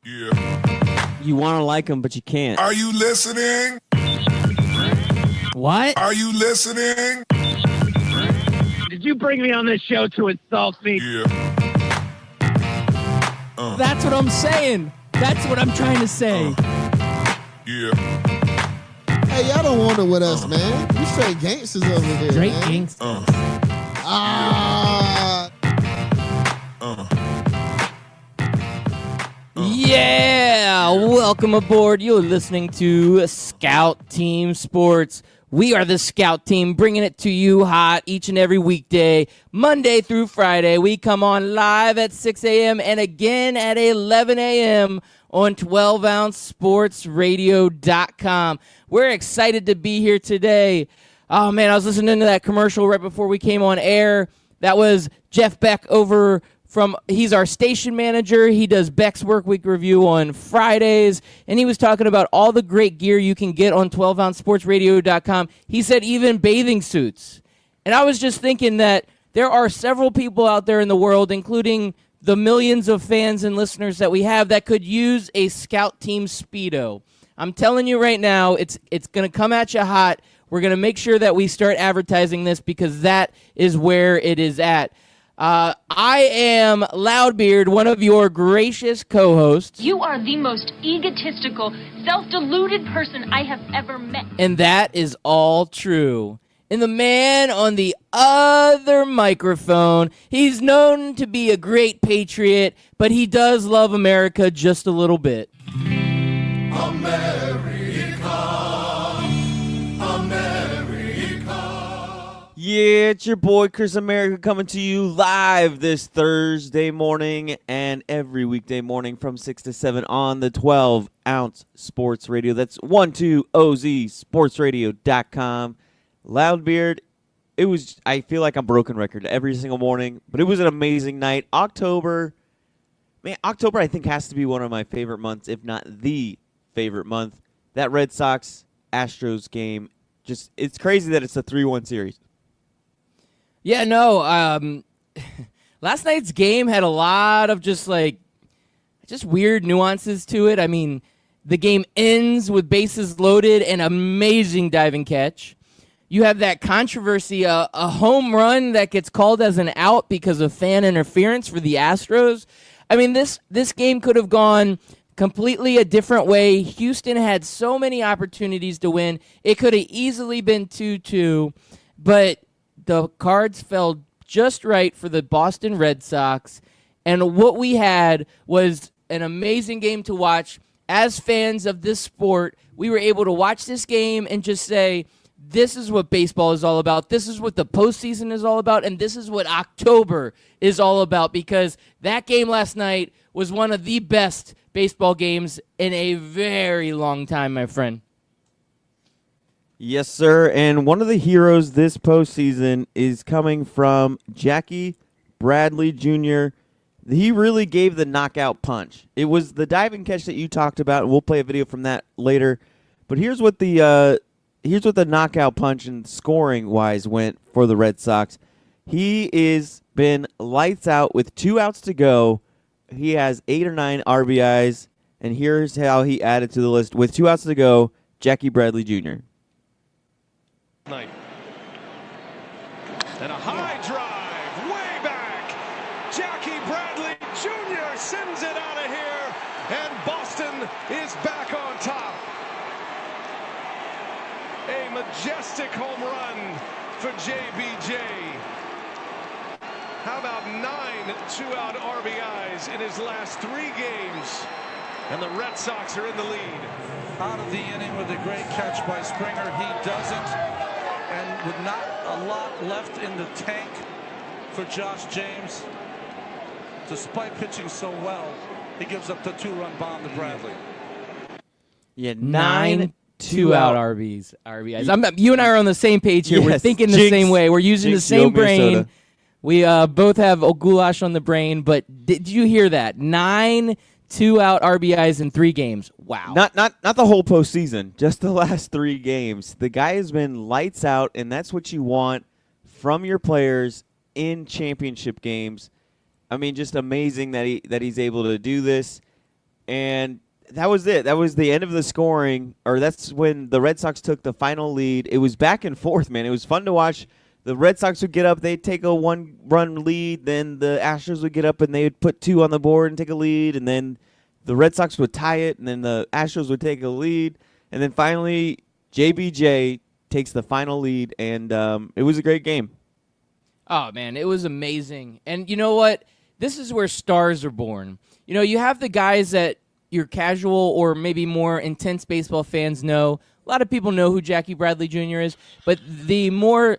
Yeah. You want to like him, but you can't. Are you listening? What? Are you listening? Did you bring me on this show to insult me? Yeah. That's what I'm saying. That's what I'm trying to say. Yeah. Hey, y'all don't want it with us, man. You straight gangsters over here. Straight man. gangsters. Ah. Yeah, welcome aboard. You're listening to Scout Team Sports. We are the Scout Team, bringing it to you hot each and every weekday, Monday through Friday. We come on live at 6 a.m. and again at 11 a.m. on 12ouncesportsradio.com. We're excited to be here today. Oh, man, I was listening to that commercial right before we came on air. That was Jeff Beck he's our station manager. He does Beck's Work Week Review on Fridays, and he was talking about all the great gear you can get on 12ouncesportsradio.com. He said even bathing suits. And I was just thinking that there are several people out there in the world, including the millions of fans and listeners that we have, that could use a Scout Team Speedo. I'm telling you right now, it's going to come at you hot. We're going to make sure that we start advertising this because that is where it is at. I am Loudbeard, one of your gracious co-hosts. You are the most egotistical, self-deluded person I have ever met. And that is all true. And the man on the other microphone, he's known to be a great patriot, but he does love America just a little bit. Yeah, it's your boy Chris America coming to you live this Thursday morning and every weekday morning from 6 to 7 on the 12-ounce sports radio. That's 12OZSportsradio.com. Loudbeard, I feel like I'm broken record every single morning, but it was an amazing night. October I think has to be one of my favorite months, if not the favorite month. That Red Sox-Astros game, it's crazy that it's a 3-1 series. Yeah, no. Last night's game had a lot of just weird nuances to it. I mean, the game ends with bases loaded and amazing diving catch. You have that controversy, a home run that gets called as an out because of fan interference for the Astros. I mean, this game could have gone completely a different way. Houston had so many opportunities to win. It could have easily been 2-2, but the cards fell just right for the Boston Red Sox, and what we had was an amazing game to watch. As fans of this sport, we were able to watch this game and just say, this is what baseball is all about. This is what the postseason is all about, and this is what October is all about, because that game last night was one of the best baseball games in a very long time, my friend. Yes, sir, and one of the heroes this postseason is coming from Jackie Bradley Jr. He really gave the knockout punch. It was the diving catch that you talked about, and we'll play a video from that later. But here's what the knockout punch and scoring-wise went for the Red Sox. He is been lights out with 2 outs to go. He has 8 or 9 RBIs, and here's how he added to the list. With 2 outs to go, Jackie Bradley Jr. Night. And a high drive, way back. Jackie Bradley Jr. sends it out of here, and Boston is back on top. A majestic home run for JBJ. How about 9 two-out RBIs in his last 3 games? And the Red Sox are in the lead. Out of the inning with a great catch by Springer. He doesn't. And with not a lot left in the tank for Josh James, despite pitching so well, he gives up the 2-run bomb to Bradley. Yeah, 9 two-out RBIs. You and I are on the same page here. Yes, we're thinking the same way. We're using the same brain. Minnesota. We both have a goulash on the brain, but did you hear that? 9 2-out RBIs in 3 games. Wow. Not the whole postseason, just the last 3 games. The guy has been lights out, and that's what you want from your players in championship games. I mean, just amazing that he's able to do this. and that was it. That was the end of the scoring, or that's when the Red Sox took the final lead. It was back and forth, man. It was fun to watch. The Red Sox would get up, they'd take a one-run lead, then the Astros would get up and they would put 2 on the board and take a lead, and then the Red Sox would tie it, and then the Astros would take a lead, and then finally JBJ takes the final lead, and it was a great game. Oh, man, it was amazing. And you know what? This is where stars are born. You know, you have the guys that your casual or maybe more intense baseball fans know. A lot of people know who Jackie Bradley Jr. is, but the more...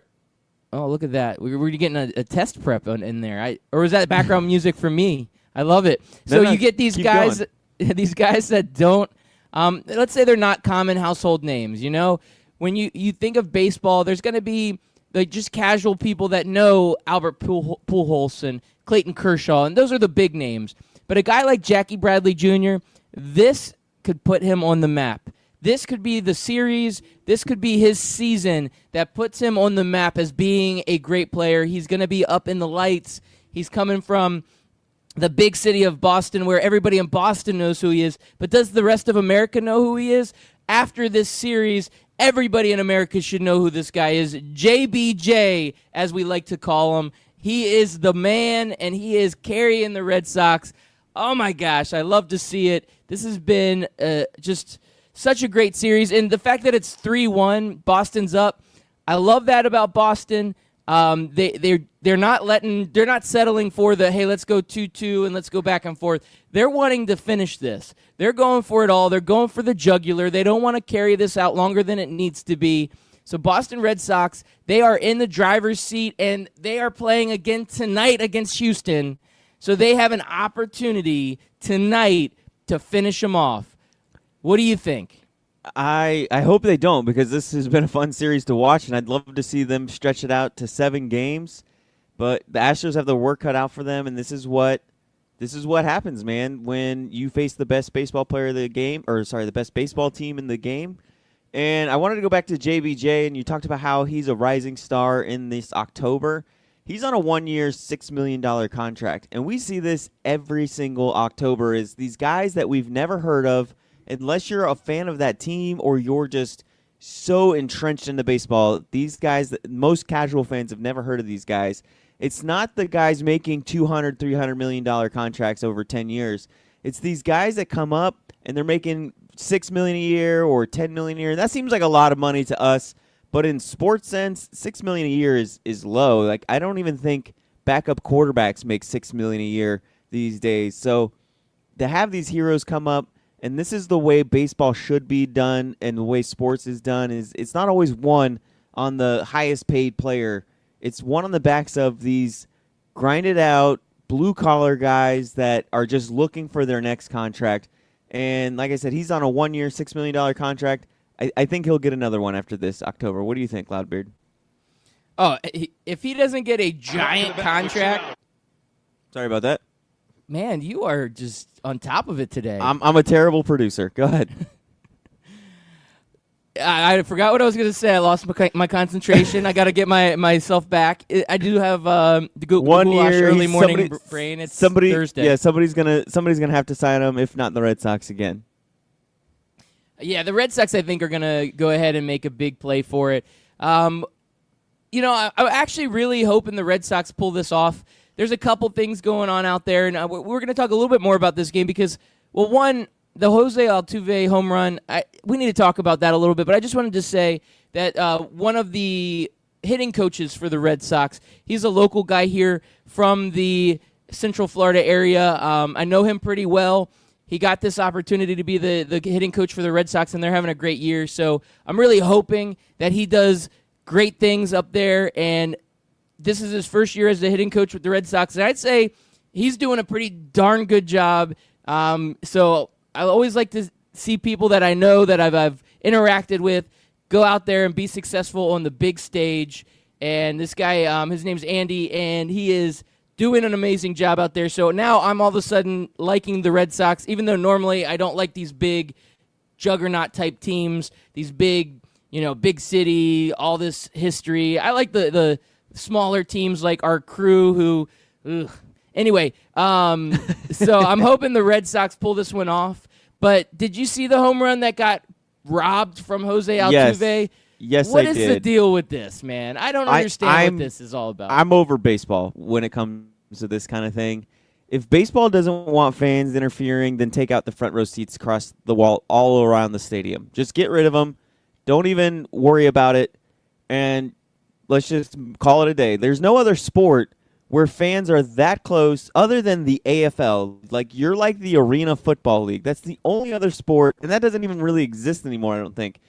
Oh, look at that. We're getting a test prep in there. Or was that background music for me? I love it. So No, you get these guys these guys that don't, let's say they're not common household names, you know? When you think of baseball, there's going to be like just casual people that know Albert Pujols and Clayton Kershaw, and those are the big names. But a guy like Jackie Bradley Jr., this could put him on the map. This could be the series. This could be his season that puts him on the map as being a great player. He's going to be up in the lights. He's coming from the big city of Boston where everybody in Boston knows who he is. But does the rest of America know who he is? After this series, everybody in America should know who this guy is. JBJ, as we like to call him. He is the man, and he is carrying the Red Sox. Oh, my gosh, I love to see it. This has been just such a great series. And the fact that it's 3-1, Boston's up, I love that about Boston. They're not settling for the, hey, let's go 2-2 and let's go back and forth. They're wanting to finish this. They're going for it all. They're going for the jugular. They don't want to carry this out longer than it needs to be. So Boston Red Sox, they are in the driver's seat, and they are playing again tonight against Houston. So they have an opportunity tonight to finish them off. What do you think? I hope they don't, because this has been a fun series to watch, and I'd love to see them stretch it out to 7 games. But the Astros have the work cut out for them, and this is what happens, man, when you face the best baseball player of the game, the best baseball team in the game. And I wanted to go back to JBJ, and you talked about how he's a rising star in this October. He's on a 1-year, $6 million contract, and we see this every single October is these guys that we've never heard of, unless you're a fan of that team or you're just so entrenched into baseball. These guys, most casual fans have never heard of these guys. It's not the guys making $200, $300 million contracts over 10 years. It's these guys that come up and they're making $6 million a year or $10 million a year. That seems like a lot of money to us, but in sports sense, $6 million a year is low. Like, I don't even think backup quarterbacks make $6 million a year these days. So to have these heroes come up, and this is the way baseball should be done, and the way sports is done, is it's not always one on the highest paid player. It's one on the backs of these grinded out blue-collar guys that are just looking for their next contract. And like I said, he's on a 1-year, $6 million contract. I think he'll get another one after this October. What do you think, Loudbeard? Oh, if he doesn't get a giant contract... Sorry about that. Man, you are just on top of it today. I'm a terrible producer. Go ahead. I forgot what I was going to say. I lost my concentration. I got to get myself back. I do have the goulash early morning brain. It's Thursday. Yeah, somebody's gonna have to sign him. If not, the Red Sox again. Yeah, the Red Sox, I think, are going to go ahead and make a big play for it. I'm actually really hoping the Red Sox pull this off. There's a couple things going on out there, and we're going to talk a little bit more about this game because, well, one, the Jose Altuve home run, we need to talk about that a little bit, but I just wanted to say that one of the hitting coaches for the Red Sox, he's a local guy here from the Central Florida area. I know him pretty well. He got this opportunity to be the hitting coach for the Red Sox, and they're having a great year. So I'm really hoping that he does great things up there, and this is his first year as the hitting coach with the Red Sox, and I'd say he's doing a pretty darn good job. So I always like to see people that I know that I've interacted with go out there and be successful on the big stage. And this guy, his name's Andy, and he is doing an amazing job out there. So now I'm all of a sudden liking the Red Sox, even though normally I don't like these big juggernaut-type teams, these big, big city, all this history. I like the smaller teams like our Crew who, Anyway, so I'm hoping the Red Sox pull this one off. But did you see the home run that got robbed from Jose Altuve? Yes, What I is did. the deal with this, man? I don't understand what this is all about. I'm over baseball when it comes to this kind of thing. If baseball doesn't want fans interfering, then take out the front row seats across the wall all around the stadium. Just get rid of them. Don't even worry about it. And let's just call it a day. There's no other sport where fans are that close other than the AFL. Like, you're like the Arena Football League. That's the only other sport, and that doesn't even really exist anymore, I don't think.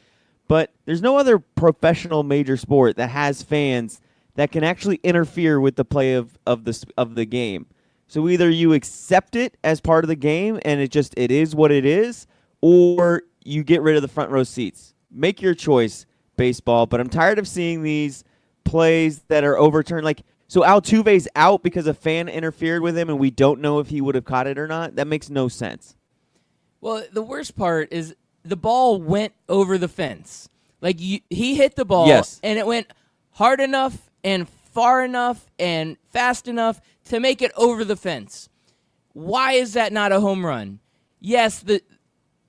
But there's no other professional major sport that has fans that can actually interfere with the play of the game. So either you accept it as part of the game and it is what it is, or you get rid of the front row seats. Make your choice, baseball. But I'm tired of seeing these plays that are overturned. Like, so Altuve's out because a fan interfered with him and we don't know if he would have caught it or not. That makes no sense. Well, the worst part is the ball went over the fence. Like, he hit the ball, Yes. and it went hard enough and far enough and fast enough to make it over the fence. Why is that not a home run? Yes,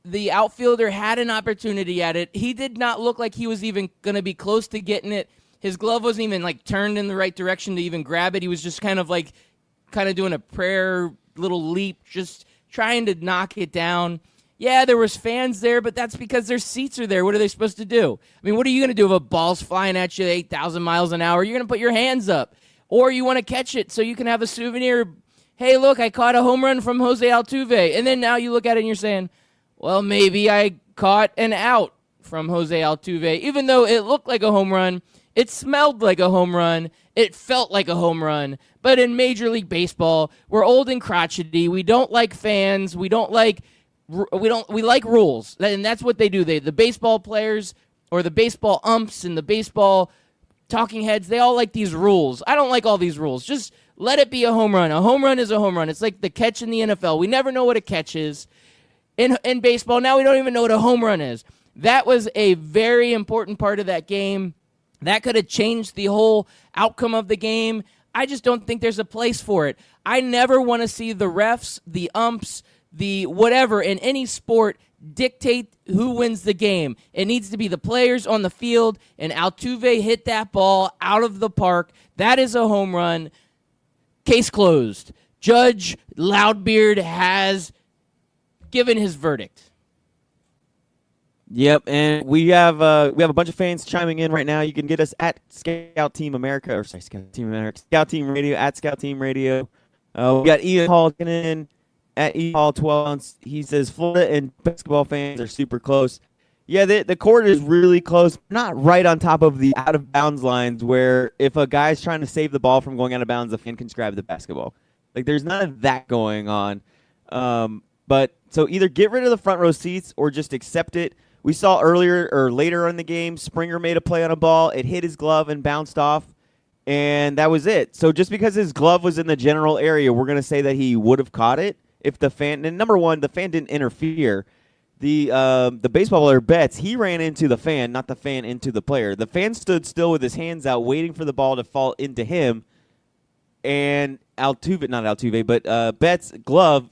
the outfielder had an opportunity at it. He did not look like he was even going to be close to getting it. His glove wasn't even like turned in the right direction to even grab it. He was just kind of doing a prayer little leap, just trying to knock it down. Yeah, there was fans there, but that's because their seats are there. What are they supposed to do? I mean, what are you going to do if a ball's flying at you at 8,000 miles an hour? You're going to put your hands up. Or you want to catch it so you can have a souvenir. Hey, look, I caught a home run from Jose Altuve. And then now you look at it and you're saying, well, maybe I caught an out from Jose Altuve. Even though it looked like a home run, it smelled like a home run, it felt like a home run. But in Major League Baseball, we're old and crotchety. We don't like fans. We like rules. And that's what they do. The baseball players or the baseball umps and the baseball talking heads, they all like these rules. I don't like all these rules. Just let it be a home run. A home run is a home run. It's like the catch in the NFL. We never know what a catch is. In baseball, now we don't even know what a home run is. That was a very important part of that game. That could have changed the whole outcome of the game. I just don't think there's a place for it. I never want to see the refs, the umps, the whatever in any sport dictate who wins the game. It needs to be the players on the field, and Altuve hit that ball out of the park. That is a home run. Case closed. Judge Loudbeard has given his verdict. Yep, and we have a bunch of fans chiming in right now. You can get us at Scout Team America, Scout Team Radio, at Scout Team Radio. We got Ian Hall in at Ian Hall 12 ounce. He says Florida and basketball fans are super close. Yeah, the court is really close, not right on top of the out of bounds lines where if a guy's trying to save the ball from going out of bounds, the fan can just grab the basketball. Like, there's none of that going on. But so either get rid of the front row seats or just accept it. We saw earlier or later in the game, Springer made a play on a ball. It hit his glove and bounced off, and that was it. So just because his glove was in the general area, we're going to say that he would have caught it if the fan. And number one, the fan didn't interfere. The baseball player Betts, he ran into the fan, not the fan into the player. The fan stood still with his hands out, waiting for the ball to fall into him. And Betts' glove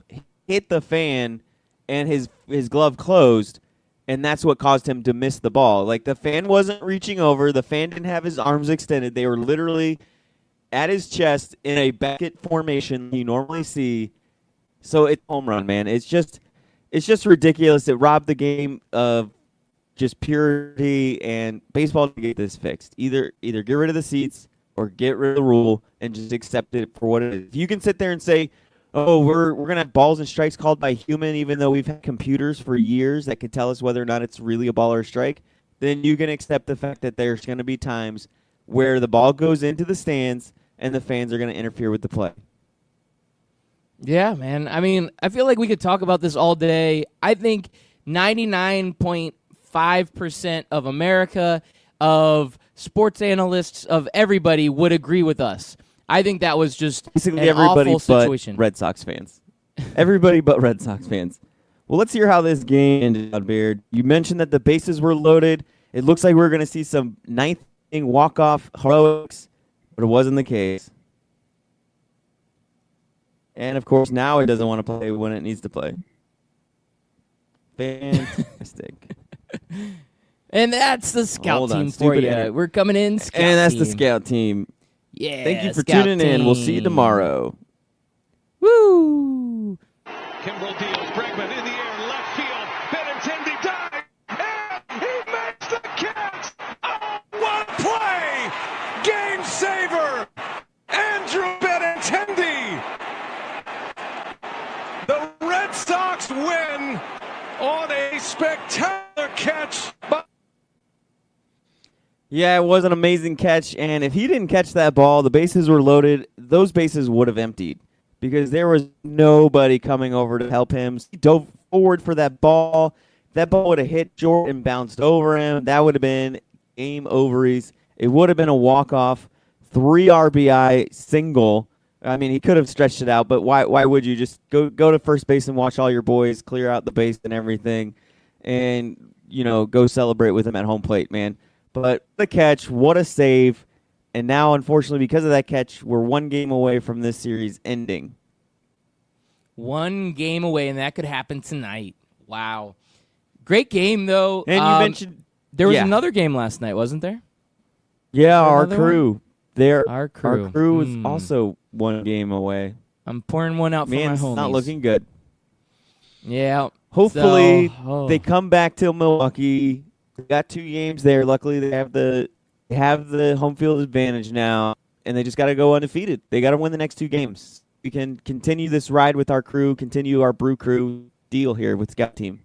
hit the fan, and his glove closed. And that's what caused him to miss the ball. Like, the fan wasn't reaching over. The fan didn't have his arms extended. They were literally at his chest in a Beckett formation you normally see. So it's home run, man. It's just ridiculous. It robbed the game of just purity, and baseball to get this fixed. Either get rid of the seats or get rid of the rule and just accept it for what it is. If you can sit there and say, oh, we're going to have balls and strikes called by human, even though we've had computers for years that could tell us whether or not it's really a ball or a strike, then you can accept the fact that there's going to be times where the ball goes into the stands and the fans are going to interfere with the play. Yeah, man. I mean, I feel like we could talk about this all day. I think 99.5% of America, of sports analysts, of everybody would agree with us. I think that was just basically an everybody awful situation. but Red Sox fans. Everybody but Red Sox fans. Well, let's hear how this game ended, Beard. You mentioned that the bases were loaded. It looks like we're going to see some ninth inning walk-off heroics, but it wasn't the case. And, of course, now it doesn't want to play when it needs to play. Fantastic. And that's the scout Hold on, team for stupid you. inter- We're coming in scout And that's the team. scout team. Yeah. Thank you for scout tuning in. We'll see you team. tomorrow. Woo! Kimbrel deals. Bregman in the air, left field. Benintendi dives, and he makes the catch. Oh, what a play! Game saver, Andrew Benintendi. The Red Sox win on a spectacular catch by. Yeah, it was an amazing catch, and if he didn't catch that ball, the bases were loaded. Those bases would have emptied because there was nobody coming over to help him. He dove forward for that ball. That ball would have hit Jordan and bounced over him. That would have been game ovaries. It would have been a walk-off, 3 RBI single. I mean, he could have stretched it out, but why would you? Just go to first base and watch all your boys clear out the base and everything and, go celebrate with him at home plate, man. But the catch, what a save. And now, unfortunately, because of that catch, we're 1 game away from this series ending. 1 game away, and that could happen tonight. Wow. Great game, though. And you mentioned... There was yeah. another game last night, wasn't there? Yeah, our another crew. Our crew. Our crew is also 1 game away. I'm pouring one out for Man, my it's homies. not looking good. Yeah. Hopefully, So, they come back to Milwaukee. They got 2 games there. Luckily, they have the home field advantage now, and they just got to go undefeated. They got to win the next 2 games. We can continue this ride with our crew, continue our Brew Crew deal here with Scout Team.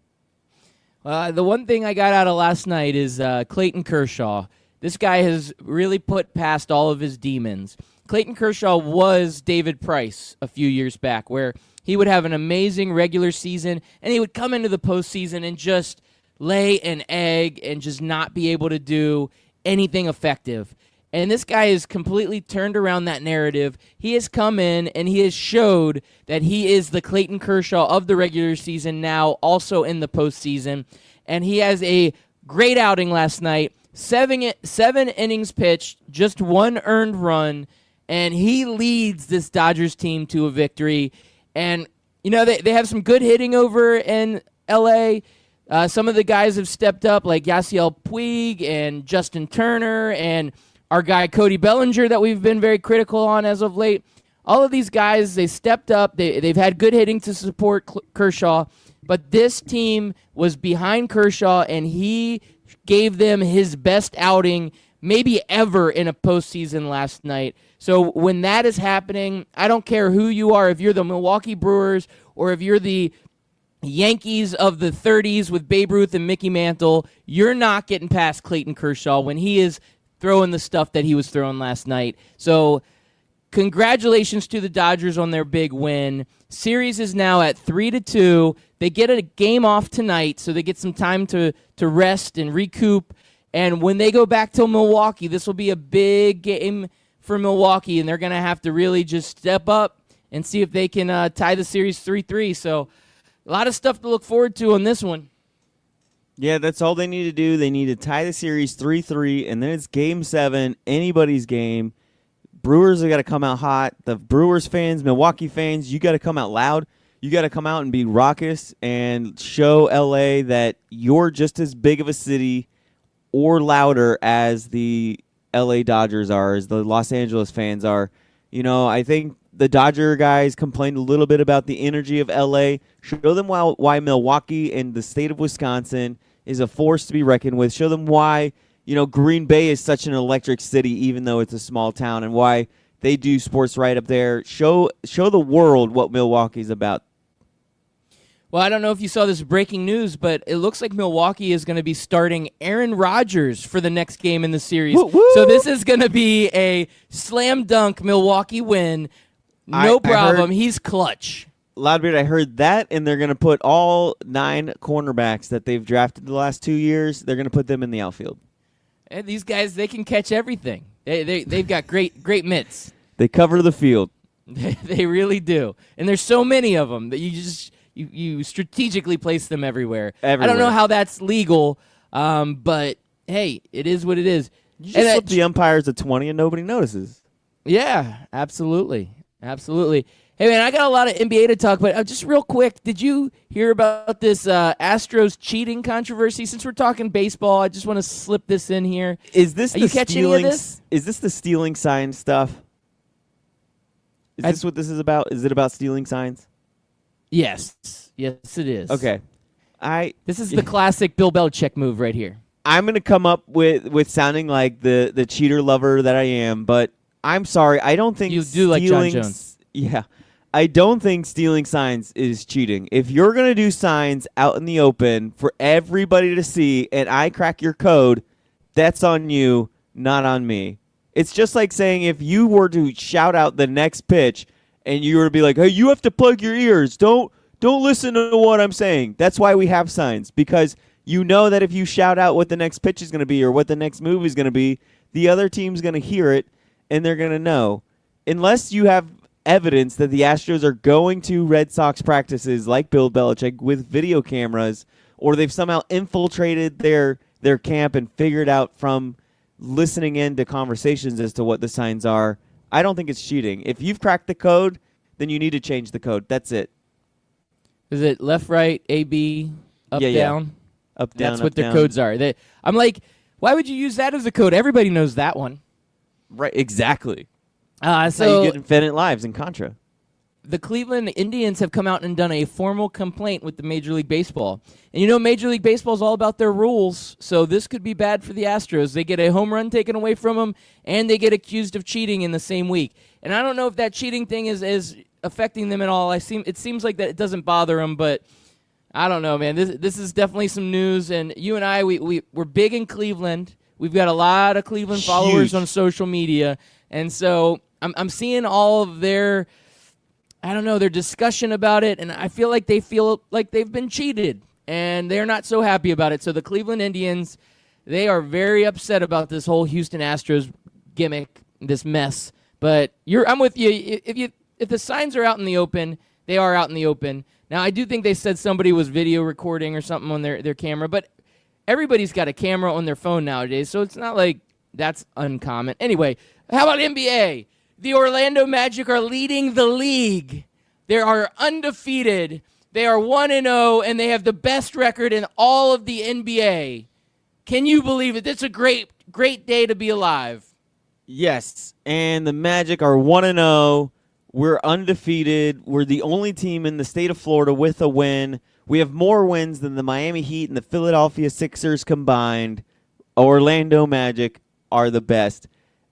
The one thing I got out of last night is Clayton Kershaw. This guy has really put past all of his demons. Clayton Kershaw was David Price a few years back, where he would have an amazing regular season, and he would come into the postseason and just lay an egg and just not be able to do anything effective. And this guy has completely turned around that narrative. He has come in and he has showed that he is the Clayton Kershaw of the regular season now, also in the postseason. And he has a great outing last night. 7 innings pitched, just 1 earned run, and he leads this Dodgers team to a victory. And, they have some good hitting over in L.A., some of the guys have stepped up, like Yasiel Puig and Justin Turner and our guy Cody Bellinger that we've been very critical on as of late. All of these guys, they stepped up. They've had good hitting to support Kershaw, but this team was behind Kershaw, and he gave them his best outing maybe ever in a postseason last night. So when that is happening, I don't care who you are, if you're the Milwaukee Brewers or if you're the Yankees of the 30s with Babe Ruth and Mickey Mantle, you're not getting past Clayton Kershaw when he is throwing the stuff that he was throwing last night. So congratulations to the Dodgers on their big win. Series is now at 3-2. They get a game off tonight, so they get some time to rest and recoup. And when they go back to Milwaukee, this will be a big game for Milwaukee, and they're going to have to really just step up and see if they can tie the series 3-3. So a lot of stuff to look forward to on this one. Yeah, that's all they need to do. They need to tie the series 3-3, and then it's Game 7, anybody's game. Brewers have got to come out hot. The Brewers fans, Milwaukee fans, you got to come out loud. You got to come out and be raucous and show L.A. that you're just as big of a city or louder as the L.A. Dodgers are, as the Los Angeles fans are. I think the Dodger guys complained a little bit about the energy of L.A. Show them why Milwaukee and the state of Wisconsin is a force to be reckoned with. Show them why, Green Bay is such an electric city, even though it's a small town, and why they do sports right up there. Show the world what Milwaukee's about. Well, I don't know if you saw this breaking news, but it looks like Milwaukee is going to be starting Aaron Rodgers for the next game in the series. Woo, woo! So this is going to be a slam dunk Milwaukee win. No problem. He's clutch. Loudbeard, I heard that, and they're going to put all 9 cornerbacks that they've drafted the last 2 years, they're going to put them in the outfield. And these guys, they can catch everything. They've got great mitts. They cover the field. They really do. And there's so many of them that you strategically place them everywhere. I don't know how that's legal, but hey, it is what it is. You just slip the umpires a 20 and nobody notices. Yeah, absolutely. Hey, man, I got a lot of NBA to talk, but just real quick, did you hear about this Astros cheating controversy? Since we're talking baseball, I just want to slip this in here. Is this Are the you catching any of this? Is this the stealing sign stuff? Is this what this is about? Is it about stealing signs? Yes. Yes, it is. Okay. This is the classic Bill Belichick move right here. I'm going to come up with sounding like the cheater lover that I am, but I'm sorry. I don't think You do like John Jones. Yeah. I don't think stealing signs is cheating. If you're going to do signs out in the open for everybody to see and I crack your code, that's on you, not on me. It's just like saying if you were to shout out the next pitch and you were to be like, hey, you have to plug your ears. Don't listen to what I'm saying. That's why we have signs, because you know that if you shout out what the next pitch is going to be or what the next move is going to be, the other team's going to hear it and they're going to know. Unless you have evidence that the Astros are going to Red Sox practices like Bill Belichick with video cameras, or they've somehow infiltrated their camp and figured out from listening in to conversations as to what the signs are, I don't think it's cheating. If you've cracked the code, then you need to change the code. That's it. Is it left, right, A, B, up, Yeah. down? Up, down, That's up, what their down. codes are. I'm like, why would you use that as a code? Everybody knows that one. Right, exactly. That's how So you get Infinite Lives in Contra. the Cleveland Indians have come out and done a formal complaint with the Major League Baseball. And you know, Major League Baseball is all about their rules, so this could be bad for the Astros. They get a home run taken away from them, and they get accused of cheating in the same week. And I don't know if that cheating thing is affecting them at all. It seems like that it doesn't bother them, but I don't know, man. This is definitely some news, and you and I, we're big in Cleveland. We've got a lot of Cleveland followers on social media, and so I'm seeing all of their, I don't know, their discussion about it, and I feel like they've been cheated, and they're not so happy about it. So the Cleveland Indians, they are very upset about this whole Houston Astros gimmick, this mess. But I'm with you. If the signs are out in the open, they are out in the open. Now, I do think they said somebody was video recording or something on their camera, but everybody's got a camera on their phone nowadays, so it's not like that's uncommon. Anyway, how about NBA? The Orlando Magic are leading the league. They are undefeated. They are 1-0, and they have the best record in all of the NBA. Can you believe it? It's a great, great day to be alive. Yes, and the Magic are 1-0. We're undefeated. We're the only team in the state of Florida with a win. We have more wins than the Miami Heat and the Philadelphia Sixers combined. Orlando Magic are the best.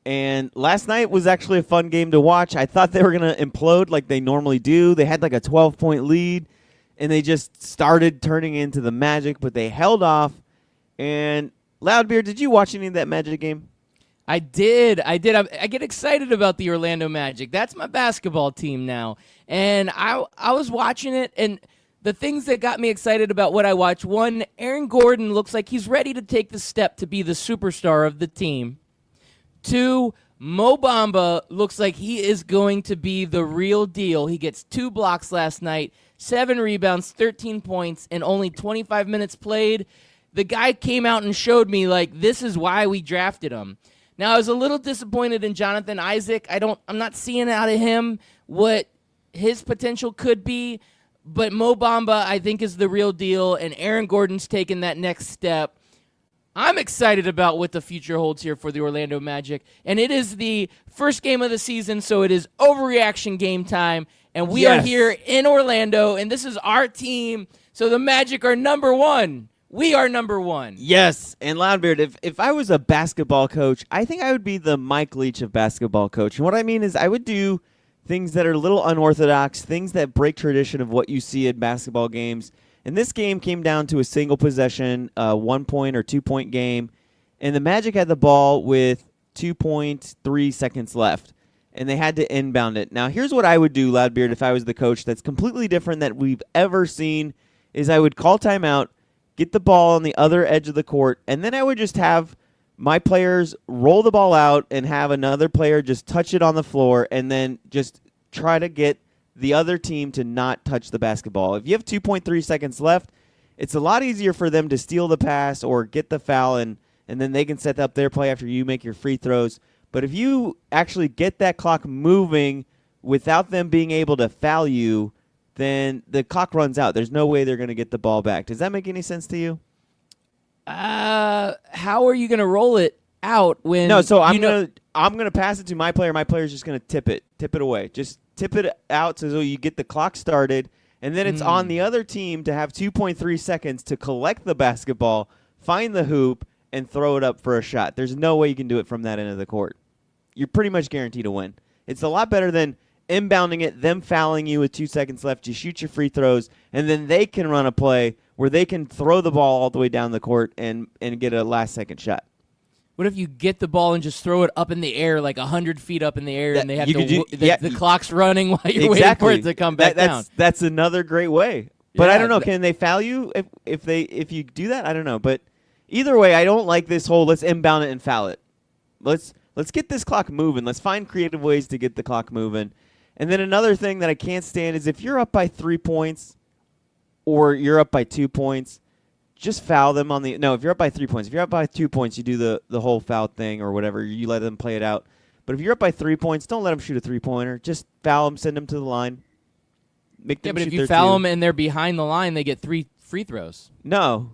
And last night was actually a fun game to watch. I thought they were going to implode like they normally do. They had like a 12-point lead, and they just started turning into the Magic, but they held off. And Loudbeard, did you watch any of that Magic game? I did. I get excited about the Orlando Magic. That's my basketball team now. And I was watching it, and the things that got me excited about what I watched, one, Aaron Gordon looks like he's ready to take the step to be the superstar of the team. Two, Mo Bamba looks like he is going to be the real deal. He gets 2 blocks last night, 7 rebounds, 13 points, and only 25 minutes played. The guy came out and showed me, like, this is why we drafted him. Now, I was a little disappointed in Jonathan Isaac. I'm not seeing out of him what his potential could be, but Mo Bamba, I think, is the real deal, and Aaron Gordon's taken that next step. I'm excited about what the future holds here for the Orlando Magic, and it is the first game of the season, so it is overreaction game time, and we are here in Orlando, and this is our team, so the Magic are number one. We are number one. Yes, and Loudbeard, if I was a basketball coach, I think I would be the Mike Leach of basketball coach. And what I mean is I would do things that are a little unorthodox, things that break tradition of what you see in basketball games. And this game came down to a single possession, 1-point or 2-point game. And the Magic had the ball with 2.3 seconds left. And they had to inbound it. Now, here's what I would do, Loudbeard, if I was the coach that's completely different that we've ever seen, is I would call timeout, get the ball on the other edge of the court, and then I would just have my players roll the ball out and have another player just touch it on the floor and then just try to get the other team to not touch the basketball. If you have 2.3 seconds left, it's a lot easier for them to steal the pass or get the foul, and then they can set up their play after you make your free throws. But if you actually get that clock moving without them being able to foul you, then the clock runs out. There's no way they're going to get the ball back. Does that make any sense to you? How are you going to roll it out when? No, so I'm gonna pass it to my player. My player's just gonna tip it away. Just tip it out so you get the clock started, and then it's on the other team to have 2.3 seconds to collect the basketball, find the hoop, and throw it up for a shot. There's no way you can do it from that end of the court. You're pretty much guaranteed to win. It's a lot better than inbounding it, them fouling you with 2 seconds left. You shoot your free throws, and then they can run a play where they can throw the ball all the way down the court and get a last-second shot. What if you get the ball and just throw it up in the air, like 100 feet up in the air, and they have the clock's running while you're waiting for it to come back down? That's another great way. But Yeah, I don't know. Can they foul you if you do that? I don't know. But either way, I don't like this whole let's inbound it and foul it. Let's get this clock moving. Let's find creative ways to get the clock moving. And then another thing that I can't stand is if you're up by 3 points or you're up by 2 points, just foul them on the – no, if you're up by 3 points. If you're up by 2 points, you do the whole foul thing or whatever. You let them play it out. But if you're up by 3 points, don't let them shoot a three-pointer. Just foul them, send them to the line. Make them but shoot if you their foul two. them and they're behind the line, they get 3 free throws. No.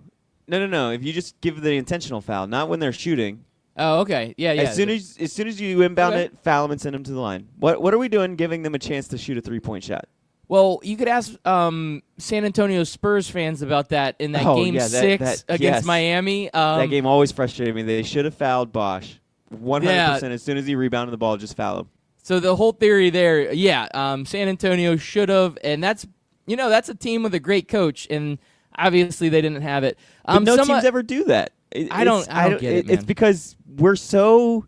If you just give the intentional foul, not when they're shooting. Oh, okay. Yeah. As soon as you inbound Okay. it, foul them and send them to the line. What are we doing giving them a chance to shoot a 3-point shot? Well, you could ask San Antonio Spurs fans about that in that Game 6 against Miami. That game always frustrated me. They should have fouled Bosch 100%. Yeah. As soon as he rebounded the ball, just foul him. So the whole theory there, San Antonio should have, and that's a team with a great coach, and obviously they didn't have it. But no teams ever do that. I don't get it, man. It's because we're so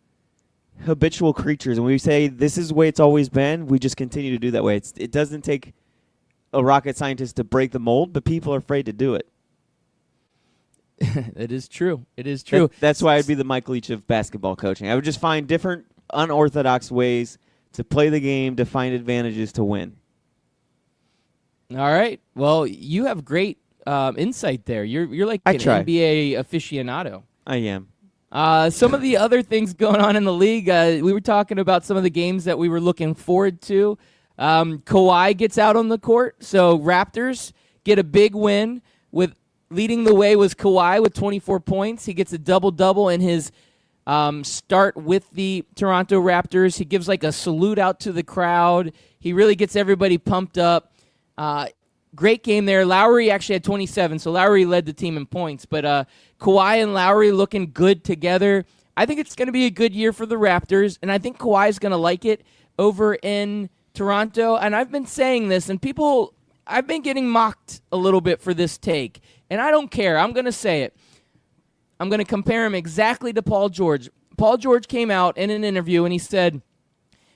habitual creatures, and we say this is the way it's always been. We just continue to do that way. It doesn't take a rocket scientist to break the mold, but people are afraid to do it. It is true. It is true. That's why I'd be the Mike Leach of basketball coaching. I would just find different unorthodox ways to play the game, to find advantages to win. All right. Well, you have great insight there. You're like an try. NBA aficionado. I am. Some of the other things going on in the league, we were talking about some of the games that we were looking forward to. Kawhi gets out on the court, so Raptors get a big win. With leading the way was Kawhi with 24 points. He gets a double-double in his start with the Toronto Raptors. He gives like a salute out to the crowd. He really gets everybody pumped up. Great game there. Lowry actually had 27, so Lowry led the team in points. But Kawhi and Lowry looking good together. I think it's going to be a good year for the Raptors, and I think Kawhi's going to like it over in Toronto. And I've been saying this, and I've been getting mocked a little bit for this take, and I don't care. I'm going to say it. I'm going to compare him exactly to Paul George. Paul George came out in an interview, and he said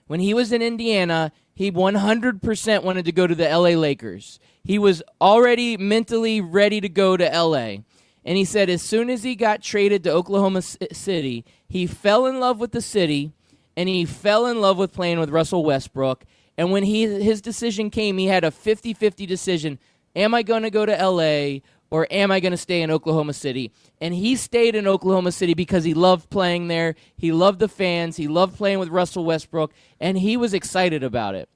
when he was in Indiana, he 100% wanted to go to the LA Lakers. He was already mentally ready to go to LA. And he said as soon as he got traded to Oklahoma City, he fell in love with the city, and he fell in love with playing with Russell Westbrook. And when his decision came, he had a 50-50 decision. Am I going to go to LA or am I going to stay in Oklahoma City? And he stayed in Oklahoma City because he loved playing there. He loved the fans. He loved playing with Russell Westbrook, and he was excited about it.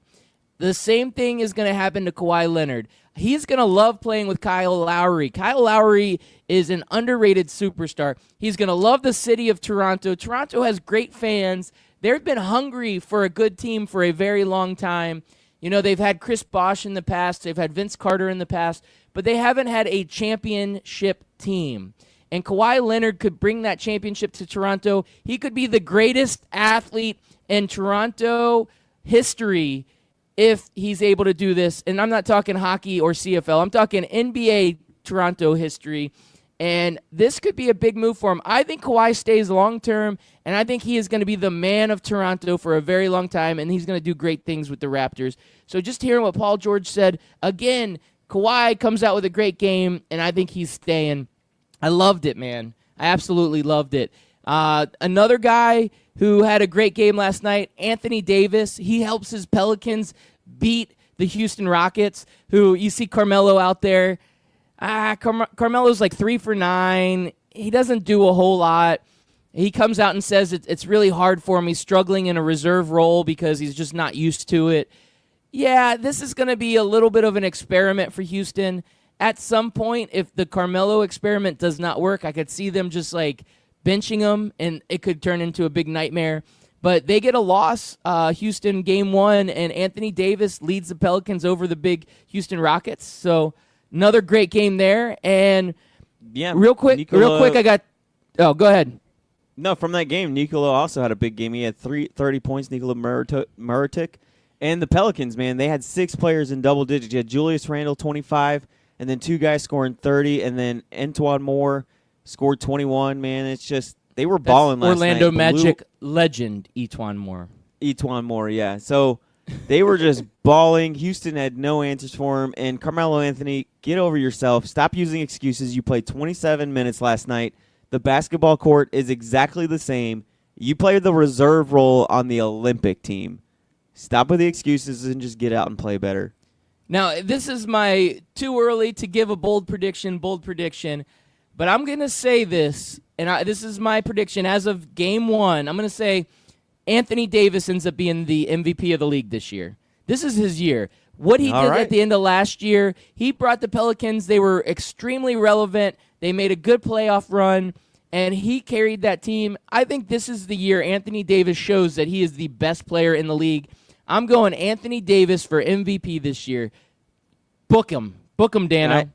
The same thing is going to happen to Kawhi Leonard. He's going to love playing with Kyle Lowry. Kyle Lowry is an underrated superstar. He's going to love the city of Toronto. Toronto has great fans. They've been hungry for a good team for a very long time. You know, they've had Chris Bosh in the past. They've had Vince Carter in the past. But they haven't had a championship team. And Kawhi Leonard could bring that championship to Toronto. He could be the greatest athlete in Toronto history if he's able to do this. And I'm not talking hockey or CFL. I'm talking NBA Toronto history. And this could be a big move for him. I think Kawhi stays long-term, and I think he is going to be the man of Toronto for a very long time, and he's going to do great things with the Raptors. So just hearing what Paul George said, again, Kawhi comes out with a great game, and I think he's staying. I loved it, man. I absolutely loved it. Another guy who had a great game last night, Anthony Davis. He helps his Pelicans beat the Houston Rockets, who you see Carmelo out there. Carmelo's like 3 for 9. He doesn't do a whole lot. he comes out and says it's really hard for him. He's struggling in a reserve role because he's just not used to it. Yeah, this is going to be a little bit of an experiment for Houston. At some point, if the Carmelo experiment does not work, I could see them just like benching him, and it could turn into a big nightmare. But they get a loss, Houston Game 1, and Anthony Davis leads the Pelicans over the big Houston Rockets. So another great game there. And Yeah, real quick, I got – oh, go ahead. No, from that game, Nikola also had a big game. He had 30 points, Nikola Mirotic. And the Pelicans, man, they had 6 players in double digits. You had Julius Randle, 25, and then 2 guys scoring 30, and then Antoine Moore scored 21, man. It's just they were balling last night. Orlando Magic legend, Etuan Moore. Etuan Moore, yeah. So they were just balling. Houston had no answers for him. And Carmelo Anthony, get over yourself. Stop using excuses. You played 27 minutes last night. The basketball court is exactly the same. You play the reserve role on the Olympic team. Stop with the excuses and just get out and play better. Now, this is my too early to give a bold prediction, but I'm going to say this, and this is my prediction as of Game 1. I'm going to say Anthony Davis ends up being the MVP of the league this year. This is his year. What he did at the end of last year, he brought the Pelicans. They were extremely relevant. They made a good playoff run, and he carried that team. I think this is the year Anthony Davis shows that he is the best player in the league. I'm going Anthony Davis for MVP this year. Book him. Book him, Dano.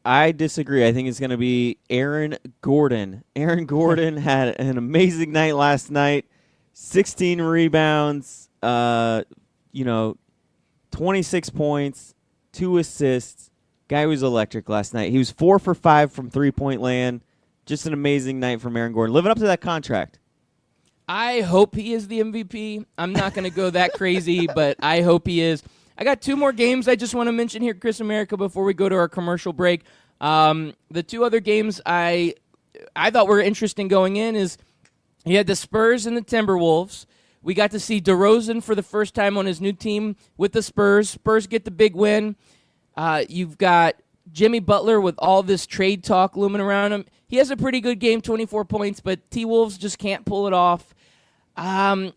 I disagree. I think it's going to be Aaron Gordon. Aaron Gordon had an amazing night last night. 16 rebounds, 26 points, 2 assists. Guy was electric last night. He was 4 for 5 from three-point land. Just an amazing night from Aaron Gordon. Living up to that contract. I hope he is the MVP. I'm not going to go that crazy, but I hope he is. I got 2 more games I just want to mention here, Chris America, before we go to our commercial break. The 2 other games I thought were interesting going in is you had the Spurs and the Timberwolves. We got to see DeRozan for the first time on his new team with the Spurs. Spurs get the big win. You've got Jimmy Butler with all this trade talk looming around him. He has a pretty good game, 24 points, but T-Wolves just can't pull it off. I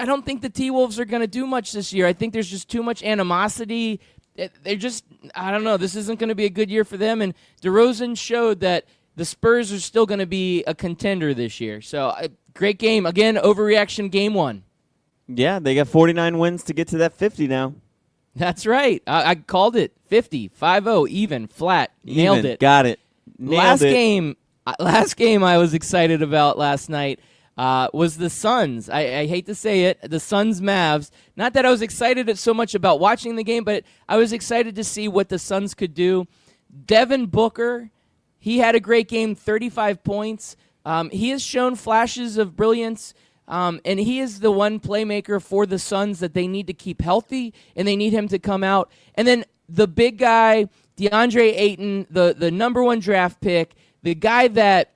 don't think the T-Wolves are going to do much this year. I think there's just too much animosity. They're just, I don't know, this isn't going to be a good year for them. And DeRozan showed that the Spurs are still going to be a contender this year. So, great game. Again, overreaction Game 1. Yeah, they got 49 wins to get to that 50 now. That's right. I called it 50, 5-0, even, flat. Nailed it. Got it. Last game I was excited about last night was the Suns. I hate to say it, the Suns-Mavs. Not that I was excited so much about watching the game, but I was excited to see what the Suns could do. Devin Booker, he had a great game, 35 points. He has shown flashes of brilliance, and he is the one playmaker for the Suns that they need to keep healthy, and they need him to come out. And then the big guy, DeAndre Ayton, the number 1 draft pick, the guy that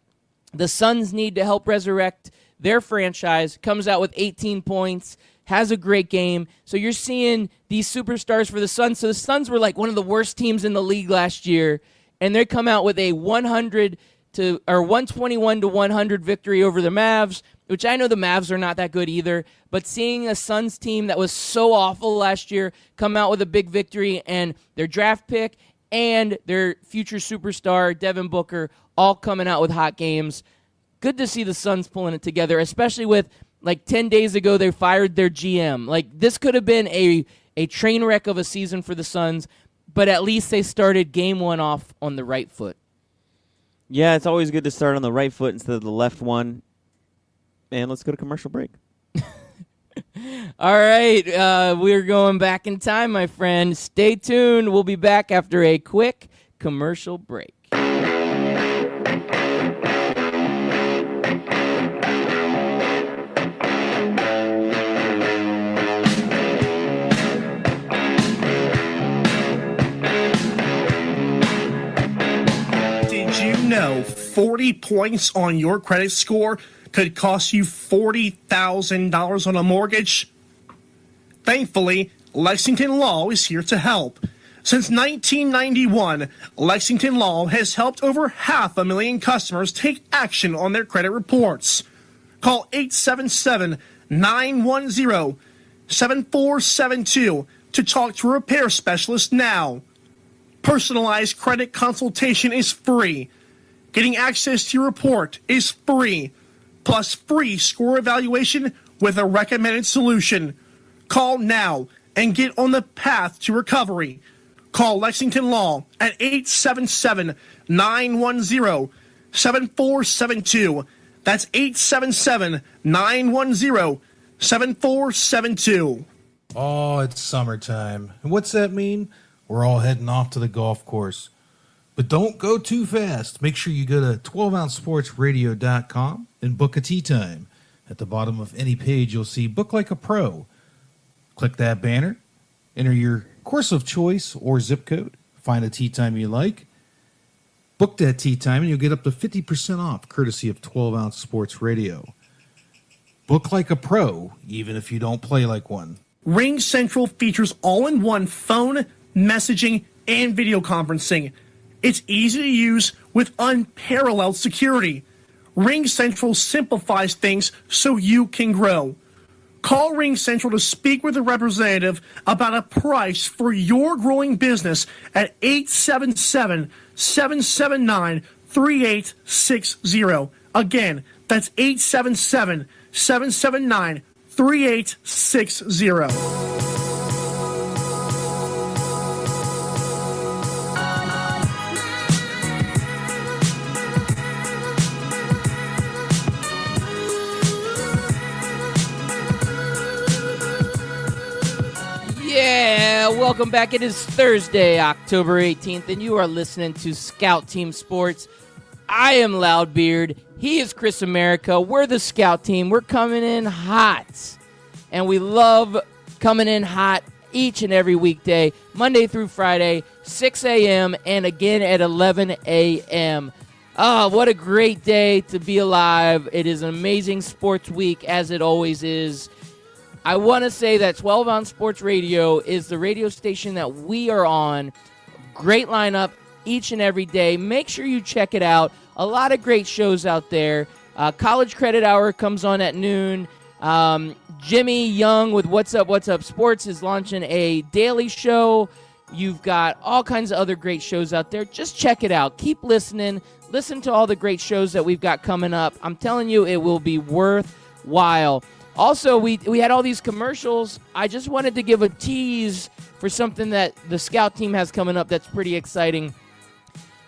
the Suns need to help resurrect their franchise, comes out with 18 points, has a great game. So you're seeing these superstars for the Suns. So the Suns were like one of the worst teams in the league last year, and they come out with a 121 to 100 victory over the Mavs, which I know the Mavs are not that good either, but seeing a Suns team that was so awful last year come out with a big victory, and their draft pick and their future superstar, Devin Booker, all coming out with hot games. Good to see the Suns pulling it together, especially with, 10 days ago, they fired their GM. This could have been a train wreck of a season for the Suns, but at least they started Game 1 off on the right foot. Yeah, it's always good to start on the right foot instead of the left one. And let's go to commercial break. All right, we're going back in time, my friend. Stay tuned. We'll be back after a quick commercial break. Did you know 40 points on your credit score could cost you $40,000 on a mortgage? Thankfully, Lexington Law is here to help. Since 1991, Lexington Law has helped over 500,000 customers take action on their credit reports. Call 877-910-7472 to talk to a repair specialist now. Personalized credit consultation is free. Getting access to your report is free. Plus free score evaluation with a recommended solution. Call now and get on the path to recovery. Call Lexington Law at 877-910-7472. That's 877-910-7472. Oh, it's summertime. And what's that mean? We're all heading off to the golf course. But don't go too fast. Make sure you go to 12ouncesportsradio.com and book a tee time. At the bottom of any page, you'll see Book Like a Pro. Click that banner, enter your course of choice or zip code, find a tee time you like, book that tee time, and you'll get up to 50% off, courtesy of 12-Ounce Sports Radio. Book like a pro, even if you don't play like one. Ring Central features all-in-one phone, messaging, and video conferencing. It's easy to use with unparalleled security. Ring Central simplifies things so you can grow. Call Ring Central to speak with a representative about a price for your growing business at 877-779-3860. Again, that's 877-779-3860. Yeah, welcome back. It is Thursday, October 18th, and you are listening to Scout Team Sports. I am Loudbeard. He is Chris America. We're the Scout Team. We're coming in hot, and we love coming in hot each and every weekday, Monday through Friday, 6 a.m., and again at 11 a.m. Oh, what a great day to be alive. It is an amazing sports week, as it always is. I want to say that 12-Ounce Sports Radio is the radio station that we are on. Great lineup each and every day. Make sure you check it out. A lot of great shows out there. College Credit Hour comes on at noon. Jimmy Young with What's Up Sports is launching a daily show. You've got all kinds of other great shows out there. Just check it out. Keep listening. Listen to all the great shows that we've got coming up. I'm telling you, it will be worthwhile. Also, we had all these commercials. I just wanted to give a tease for something that the Scout Team has coming up that's pretty exciting.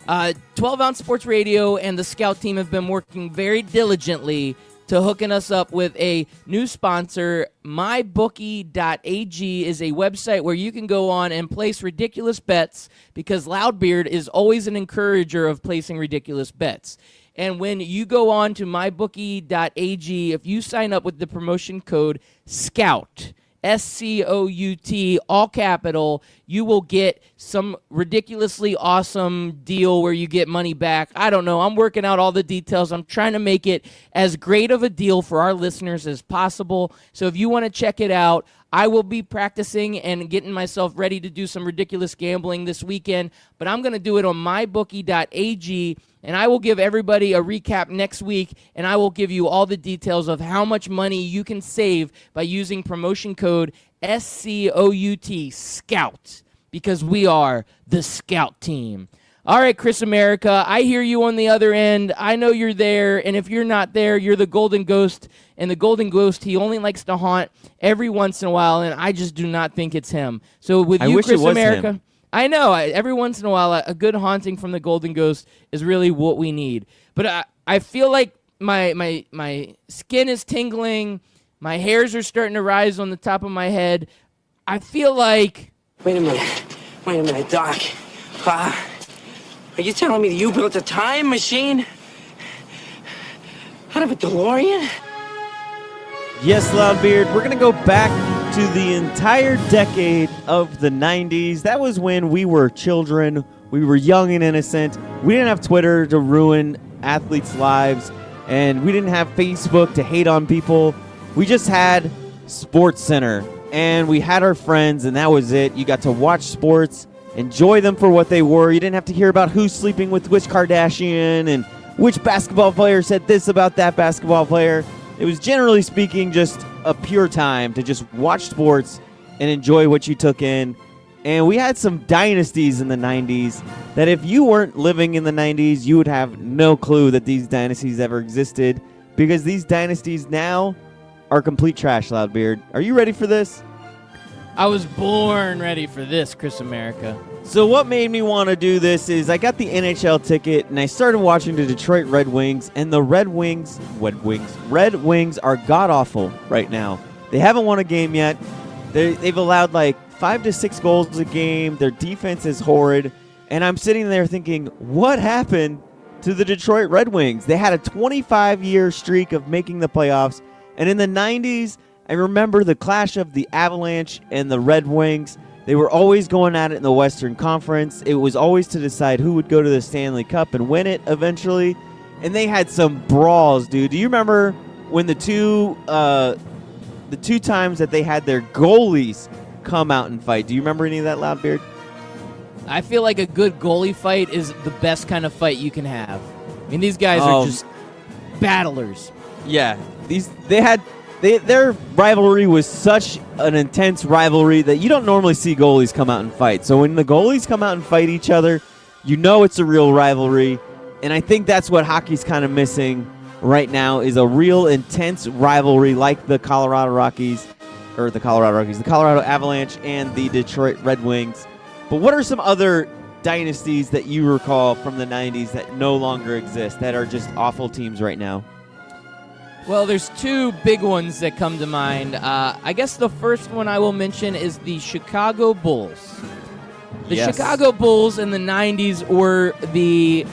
12-Ounce Sports Radio and the Scout Team have been working very diligently to hooking us up with a new sponsor. MyBookie.ag is a website where you can go on and place ridiculous bets, because Loudbeard is always an encourager of placing ridiculous bets. And when you go on to mybookie.ag, if you sign up with the promotion code SCOUT, SCOUT, all capital, you will get some ridiculously awesome deal where you get money back. I don't know. I'm working out all the details. I'm trying to make it as great of a deal for our listeners as possible. So if you want to check it out, I will be practicing and getting myself ready to do some ridiculous gambling this weekend, but I'm going to do it on mybookie.ag, and I will give everybody a recap next week, and I will give you all the details of how much money you can save by using promotion code SCOUT, SCOUT, because we are the Scout Team. All right, Chris America, I hear you on the other end. I know you're there, and if you're not there, you're the Golden Ghost, and the Golden Ghost, he only likes to haunt every once in a while, and I just do not think it's him. So with you, Chris America, him. I know, every once in a while, a good haunting from the Golden Ghost is really what we need. But I feel like my skin is tingling, my hairs are starting to rise on the top of my head. I feel like... Wait a minute, Doc. Are you telling me that you built a time machine out of a DeLorean? Yes, Loudbeard, we're going to go back to the entire decade of the 90s. That was when we were children. We were young and innocent. We didn't have Twitter to ruin athletes' lives, and we didn't have Facebook to hate on people. We just had SportsCenter, and we had our friends, and that was it. You got to watch sports, enjoy them for what they were. You didn't have to hear about who's sleeping with which Kardashian and which basketball player said this about that basketball player. It was generally speaking just a pure time to just watch sports and enjoy what you took in. And we had some dynasties in the 90s that if you weren't living in the 90s, you would have no clue that these dynasties ever existed, because these dynasties now are complete trash, Loudbeard. Are you ready for this? I was born ready for this, Chris America. So what made me want to do this is I got the NHL ticket and I started watching the Detroit Red Wings, and the Red Wings are god-awful right now. They haven't won a game yet. They've allowed like 5 to 6 goals a game. Their defense is horrid. And I'm sitting there thinking, what happened to the Detroit Red Wings? They had a 25-year streak of making the playoffs. And in the 90s, I remember the clash of the Avalanche and the Red Wings. They were always going at it in the Western Conference. It was always to decide who would go to the Stanley Cup and win it eventually. And they had some brawls, dude. Do you remember when the two times that they had their goalies come out and fight? Do you remember any of that, Loudbeard? I feel like a good goalie fight is the best kind of fight you can have. I mean, these guys are just battlers. Yeah, their rivalry was such an intense rivalry that you don't normally see goalies come out and fight. So when the goalies come out and fight each other, you know it's a real rivalry. And I think that's what hockey's kind of missing right now, is a real intense rivalry like the Colorado Avalanche and the Detroit Red Wings. But what are some other dynasties that you recall from the 90s that no longer exist, that are just awful teams right now? Well, there's two big ones that come to mind. I guess the first one I will mention is the Chicago Bulls. The Chicago Bulls in the 90s were the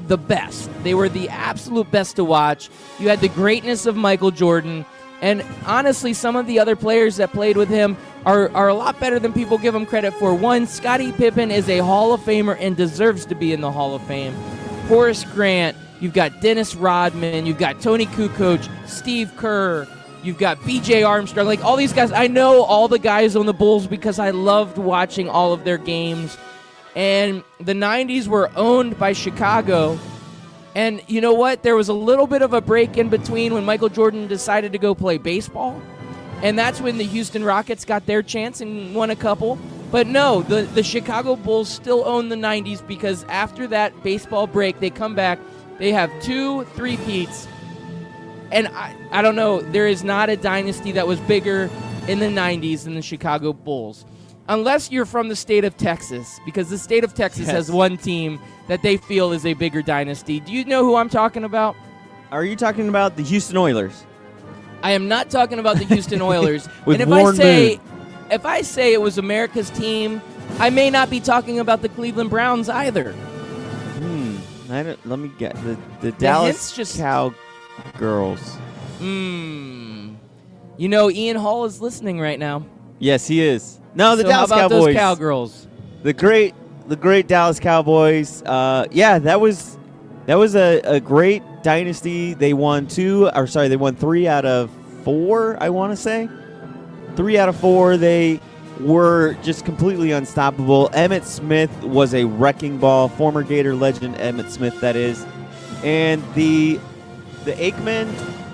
best. They were the absolute best to watch. You had the greatness of Michael Jordan, and honestly, some of the other players that played with him are a lot better than people give him credit for. One, Scottie Pippen is a Hall of Famer and deserves to be in the Hall of Fame. Horace Grant, you've got Dennis Rodman, you've got Tony Kukoc, Steve Kerr, you've got B.J. Armstrong, like all these guys. I know all the guys on the Bulls because I loved watching all of their games. And the 90s were owned by Chicago. And you know what? There was a little bit of a break in between when Michael Jordan decided to go play baseball. And that's when the Houston Rockets got their chance and won a couple. But no, the Chicago Bulls still own the 90s because after that baseball break, they come back. They have 2 three-peats. And I don't know, there is not a dynasty that was bigger in the 90s than the Chicago Bulls. Unless you're from the state of Texas, because the state of Texas has one team that they feel is a bigger dynasty. Do you know who I'm talking about? Are you talking about the Houston Oilers? I am not talking about the Houston Oilers. With and Warren Moon. if I say it was America's team, I may not be talking about the Cleveland Browns either. Let me get the Dallas Cowgirls. You know, Ian Hall is listening right now. Yes, he is. No, the So Dallas how about Cowboys. those Cowgirls? The great Dallas Cowboys. That was a great dynasty. They won 3 out of 4, I want to say. 3 out of 4. They were just completely unstoppable. Emmitt Smith was a wrecking ball. Former Gator legend Emmitt Smith, that is. And the Aikman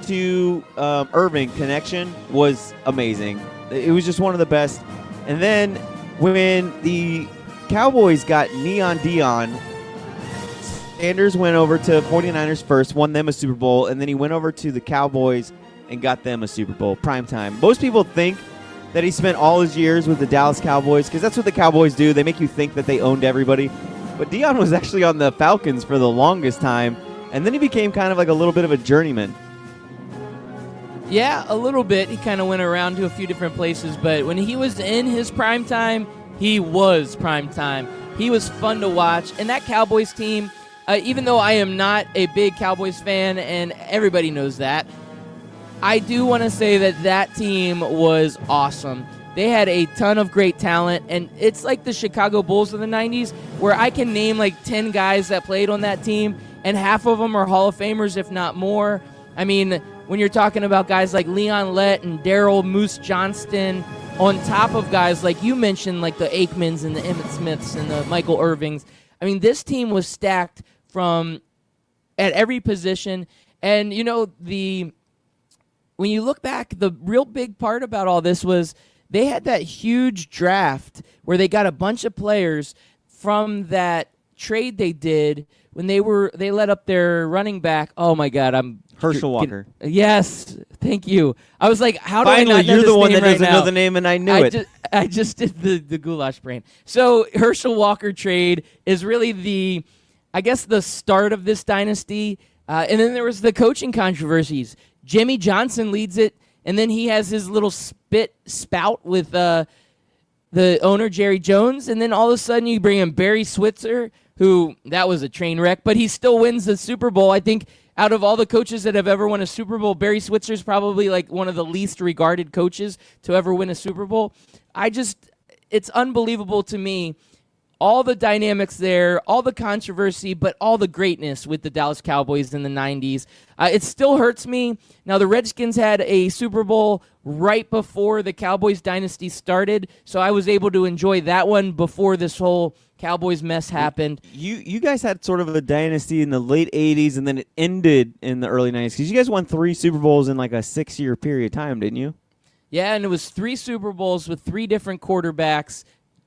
to Irving connection was amazing. It was just one of the best. And then when the Cowboys got Neon Dion, Sanders went over to 49ers first, won them a Super Bowl, and then he went over to the Cowboys and got them a Super Bowl, primetime. Most people think that he spent all his years with the Dallas Cowboys, because that's what the Cowboys do. They make you think that they owned everybody. But Dion was actually on the Falcons for the longest time, and then he became kind of like a little bit of a journeyman. Yeah, a little bit. He kind of went around to a few different places, but when he was in his prime time, he was prime time. He was fun to watch, and that Cowboys team, even though I am not a big Cowboys fan, and everybody knows that, I do want to say that team was awesome. They had a ton of great talent, and it's like the Chicago Bulls of the 90s, where I can name like 10 guys that played on that team, and half of them are Hall of Famers, if not more. I mean, when you're talking about guys like Leon Lett and Daryl Moose Johnston, on top of guys like you mentioned, like the Aikmans and the Emmitt Smiths and the Michael Irvings. I mean, this team was stacked from at every position. And, you know, the when you look back, the real big part about all this was they had that huge draft where they got a bunch of players from that trade they did when they let up their running back. Oh my God, Herschel Walker. Yes, thank you. I was like, how do I Finally, not know you're this the one name that right doesn't now? know the name, and I knew it. I just did the goulash brain. So Herschel Walker trade is really the start of this dynasty. And then there was the coaching controversies. Jimmy Johnson leads it, and then he has his little spout with the owner, Jerry Jones, and then all of a sudden you bring in Barry Switzer, who, that was a train wreck, but he still wins the Super Bowl. I think out of all the coaches that have ever won a Super Bowl, Barry Switzer is probably like one of the least regarded coaches to ever win a Super Bowl. It's unbelievable to me. All the dynamics there, all the controversy, but all the greatness with the Dallas Cowboys in the 90s. It still hurts me. Now, the Redskins had a Super Bowl right before the Cowboys dynasty started, so I was able to enjoy that one before this whole Cowboys mess happened. You guys had sort of a dynasty in the late 80s, and then it ended in the early 90s, because you guys won 3 Super Bowls in like a 6-year period of time, didn't you? Yeah, and it was 3 Super Bowls with 3 different quarterbacks.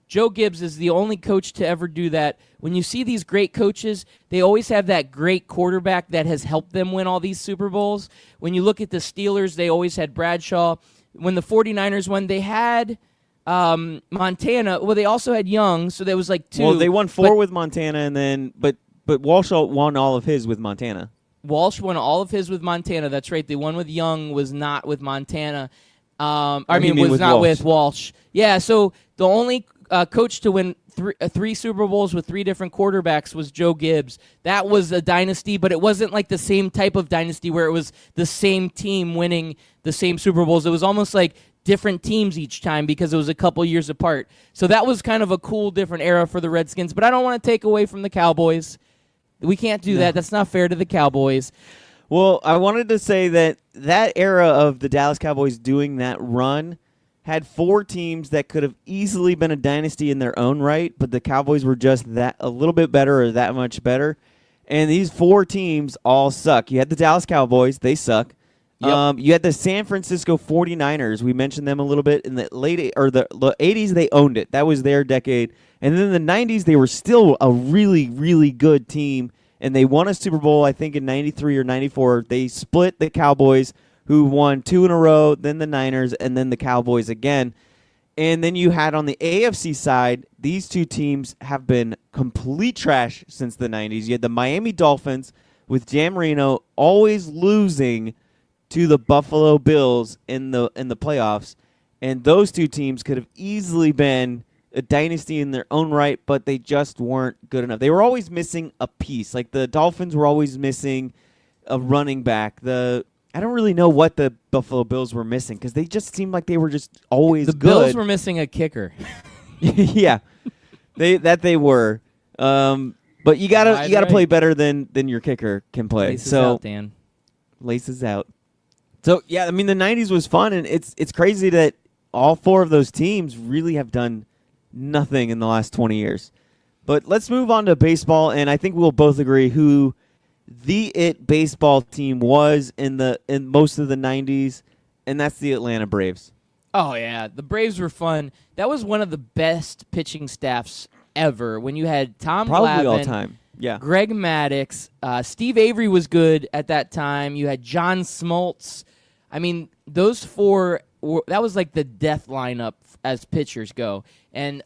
Joe Gibbs is the only coach to ever do that. When you see these great coaches, they always have that great quarterback that has helped them win all these Super Bowls. When you look at the Steelers, they always had Bradshaw. When the 49ers won, they had Montana. Well, they also had Young, so there was like 2. Well, they won 4 with Montana, and then but Walsh won all of his with Montana. Walsh won all of his with Montana. That's right. The one with Young was not with Montana. Was not with Walsh. Yeah, so the only coach to win 3 Super Bowls with 3 different quarterbacks was Joe Gibbs. That was a dynasty, but it wasn't like the same type of dynasty where it was the same team winning the same Super Bowls. It was almost like different teams each time because it was a couple years apart. So that was kind of a cool, different era for the Redskins, but I don't want to take away from the Cowboys. We can't do that. That's not fair to the Cowboys. Well, I wanted to say that era of the Dallas Cowboys doing that run had 4 teams that could have easily been a dynasty in their own right, but the Cowboys were just that a little bit better or that much better. And these 4 teams all suck. You had the Dallas Cowboys. They suck. Yep. You had the San Francisco 49ers. We mentioned them a little bit in the the 80s. They owned it. That was their decade. And then in the 90s, they were still a really, really good team. And they won a Super Bowl, I think, in 93 or 94. They split the Cowboys, who won 2 in a row, then the Niners, and then the Cowboys again. And then you had on the AFC side, these 2 teams have been complete trash since the 90s. You had the Miami Dolphins with Dan Marino always losing to the Buffalo Bills in the playoffs. And those 2 teams could have easily been a dynasty in their own right, but they just weren't good enough. They were always missing a piece. Like the Dolphins were always missing a running back. I don't really know what the Buffalo Bills were missing because they just seemed like they were just always good. The Bills were missing a kicker. Yeah, they were. But you gotta play better than your kicker can play. Laces out, Dan. Laces out. So yeah, I mean the '90s was fun, and it's crazy that all 4 of those teams really have done nothing in the last 20 years. But let's move on to baseball, and I think we'll both agree who the baseball team was in most of the 90s, and that's the Atlanta Braves. Oh, yeah. The Braves were fun. That was one of the best pitching staffs ever when you had Tom Probably Glavine, all time. Yeah. Greg Maddux. Steve Avery was good at that time. You had John Smoltz. I mean, those 4, that was like the death lineup as pitchers go. And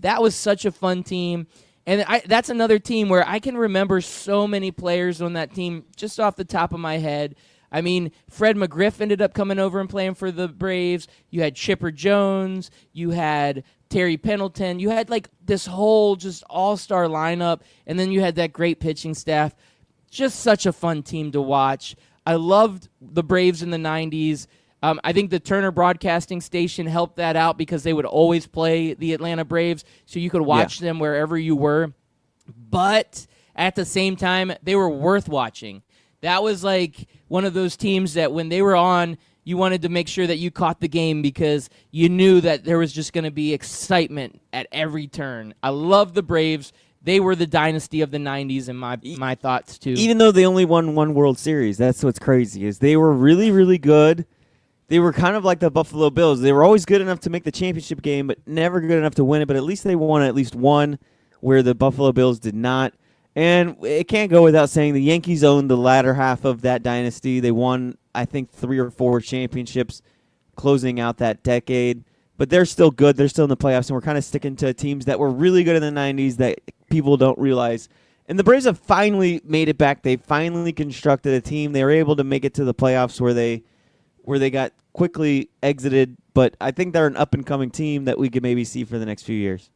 that was such a fun team. And that's another team where I can remember so many players on that team just off the top of my head. I mean, Fred McGriff ended up coming over and playing for the Braves. You had Chipper Jones. You had Terry Pendleton. You had like this whole just all-star lineup. And then you had that great pitching staff. Just such a fun team to watch. I loved the Braves in the 90s. I think the Turner Broadcasting Station helped that out because they would always play the Atlanta Braves, so you could watch them wherever you were. But at the same time, they were worth watching. That was like one of those teams that when they were on, you wanted to make sure that you caught the game because you knew that there was just going to be excitement at every turn. I love the Braves. They were the dynasty of the 90s in my thoughts, too. Even though they only won 1 World Series, that's what's crazy, is they were really, really good. they were kind of like the Buffalo Bills. They were always good enough to make the championship game, but never good enough to win it. But at least they won at least one, where the Buffalo Bills did not. And it can't go without saying the Yankees owned the latter half of that dynasty. They won, I think, 3 or 4 championships closing out that decade. But they're still good. They're still in the playoffs, and we're kind of sticking to teams that were really good in the 90s that people don't realize. And the Braves have finally made it back. They finally constructed a team. They were able to make it to the playoffs where they got quickly exited. But I think they're an up-and-coming team that we could maybe see for the next few years.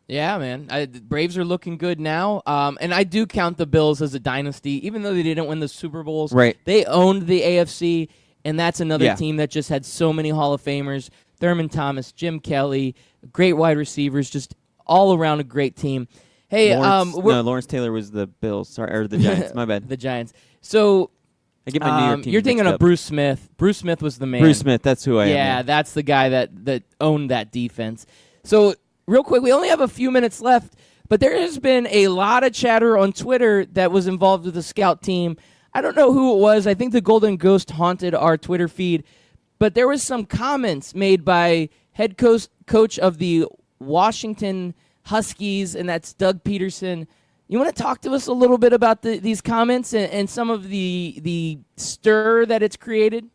Yeah, man. The Braves are looking good now. And I do count the Bills as a dynasty, even though they didn't win the Super Bowls. Right. They owned the AFC, and that's another Yeah. team that just had so many Hall of Famers. Thurman Thomas, Jim Kelly, great wide receivers, just all around a great team. Hey, Lawrence Taylor was the Bills, sorry, or the Giants. My bad. The Giants. So I get my New York team you're thinking mixed of up. Bruce Smith. Bruce Smith was the man. Bruce Smith, that's who I am. Yeah, that's the guy that owned that defense. So real quick, we only have a few minutes left, but there has been a lot of chatter on Twitter that was involved with the scout team. I don't know who it was. I think the Golden Ghost haunted our Twitter feed, but there was some comments made by head coach of the Washington Huskies, and that's Doug Peterson. You want to talk to us a little bit about these comments and some of the stir that it's created?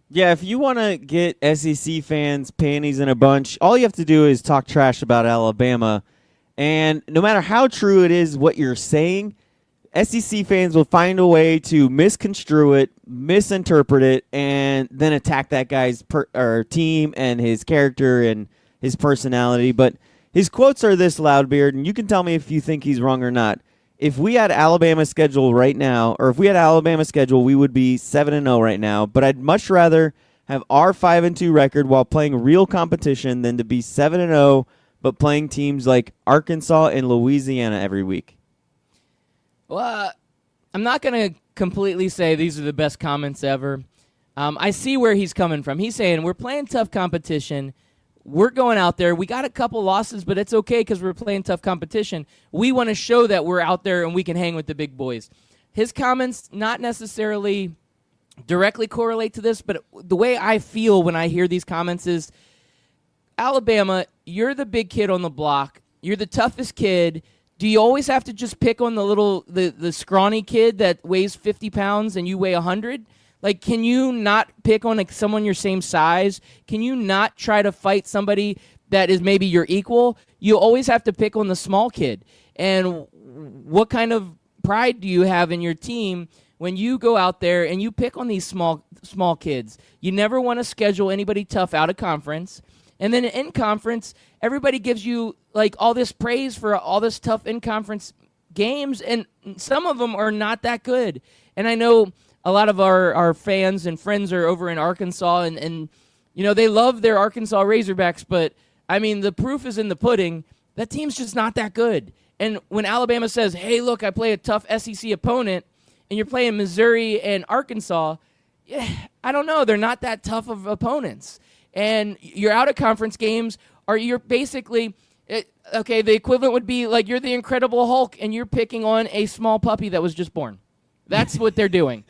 Yeah, if you want to get SEC fans' panties in a bunch, all you have to do is talk trash about Alabama. And no matter how true it is what you're saying, SEC fans will find a way to misconstrue it, misinterpret it, and then attack that guy's team and his character and his personality. But his quotes are this, Loudbeard, and you can tell me if you think he's wrong or not. If we had Alabama's schedule right now, or if we had Alabama's schedule, we would be 7-0 right now. But I'd much rather have our 5-2 record while playing real competition than to be 7-0 but playing teams like Arkansas and Louisiana every week. Well, I'm not going to completely say these are the best comments ever. I see where he's coming from. He's saying we're playing tough competition. We're going out there. We got a couple losses, but it's okay because we're playing tough competition. We want to show that we're out there and we can hang with the big boys. His comments not necessarily directly correlate to this, but the way I feel when I hear these comments is, Alabama, you're the big kid on the block. You're the toughest kid. Do you always have to just pick on the scrawny kid that weighs 50 pounds and you weigh 100? Like, can you not pick on someone your same size? Can you not try to fight somebody that is maybe your equal? You always have to pick on the small kid. And what kind of pride do you have in your team when you go out there and you pick on these small kids? You never want to schedule anybody tough out of conference. And then in conference, everybody gives you like all this praise for all this tough in-conference games, and some of them are not that good. And I know a lot of our fans and friends are over in Arkansas, and you know, they love their Arkansas Razorbacks, but I mean, the proof is in the pudding. That team's just not that good. And when Alabama says, hey, look, I play a tough SEC opponent, and you're playing Missouri and Arkansas, yeah, I don't know. They're not that tough of opponents. And your out-of-conference games are you're basically, okay, the equivalent would be like you're the Incredible Hulk, and you're picking on a small puppy that was just born. That's what they're doing.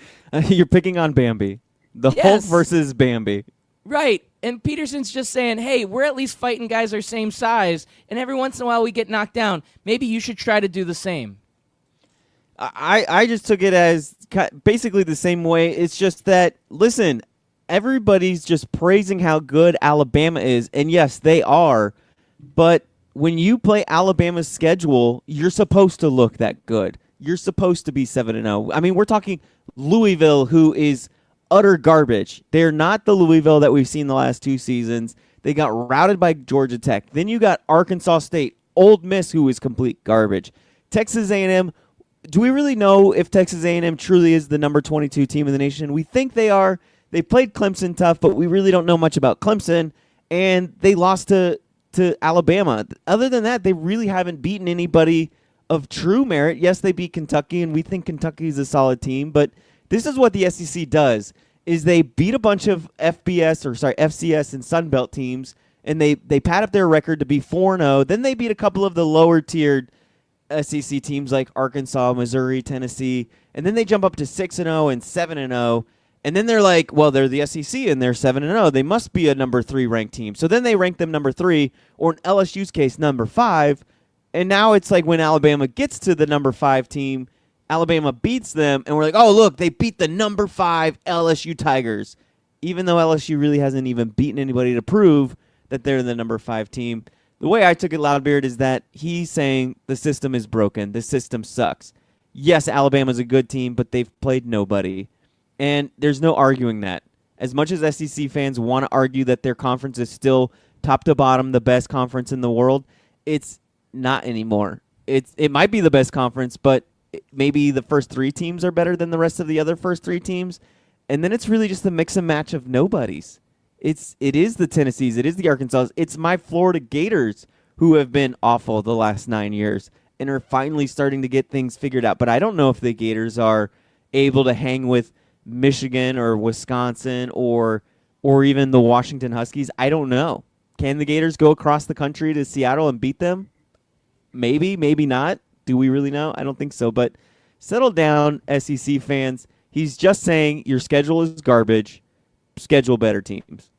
You're picking on Bambi. The Hulk versus Bambi. Right. And Peterson's just saying, hey, we're at least fighting guys our same size, and every once in a while we get knocked down. Maybe you should try to do the same. I just took it as basically the same way. It's just that, listen, everybody's just praising how good Alabama is, and yes, they are, but when you play Alabama's schedule, you're supposed to look that good. You're supposed to be 7-0. I mean, we're talking Louisville, who is utter garbage. They're not the Louisville that we've seen the last 2 seasons. They got routed by Georgia Tech. Then you got Arkansas State, Old Miss, who is complete garbage. Texas A&M, do we really know if Texas A&M truly is the number 22 team in the nation? We think they are. They played Clemson tough, but we really don't know much about Clemson, and they lost to Alabama. Other than that, they really haven't beaten anybody of true merit. Yes, they beat Kentucky, and we think Kentucky is a solid team, but this is what the SEC does, is they beat a bunch of FCS and Sun Belt teams, and they pad up their record to be 4-0. Then they beat a couple of the lower-tiered SEC teams like Arkansas, Missouri, Tennessee, and then they jump up to 6-0 and 7-0. And then they're like, well, they're the SEC and they're 7-0. They must be a number 3 ranked team. So then they rank them number 3, or in LSU's case, number 5. And now it's like when Alabama gets to the number 5 team, Alabama beats them, and we're like, oh, look, they beat the number 5 LSU Tigers, even though LSU really hasn't even beaten anybody to prove that they're the number 5 team. The way I took it, Loudbeard, is that he's saying the system is broken. The system sucks. Yes, Alabama's a good team, but they've played nobody. And there's no arguing that. As much as SEC fans want to argue that their conference is still top to bottom the best conference in the world, it's not anymore. It might be the best conference, but maybe the first 3 teams are better than the rest of the other first 3 teams. And then it's really just a mix and match of nobodies. It is the Tennessees. It is the Arkansas. It's my Florida Gators who have been awful the last 9 years and are finally starting to get things figured out. But I don't know if the Gators are able to hang with Michigan or Wisconsin or even the Washington Huskies. I don't know. Can the Gators go across the country to Seattle and beat them? Maybe, maybe not. Do we really know? I don't think so. But settle down, SEC fans. He's just saying your schedule is garbage. Schedule better teams.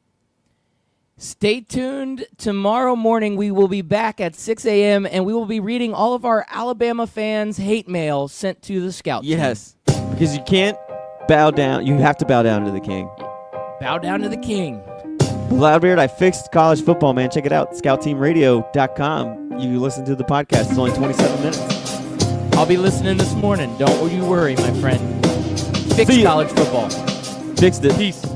Stay tuned. Tomorrow morning we will be back at 6 a.m. and we will be reading all of our Alabama fans' hate mail sent to the scout team. Yes, because you can't bow down. You have to bow down to the king. Bow down to the king. Loudbeard, I fixed college football, man. Check it out. ScoutTeamRadio.com. You listen to the podcast. It's only 27 minutes. I'll be listening this morning. Don't you worry, my friend. Fix college football. Fixed it. Peace.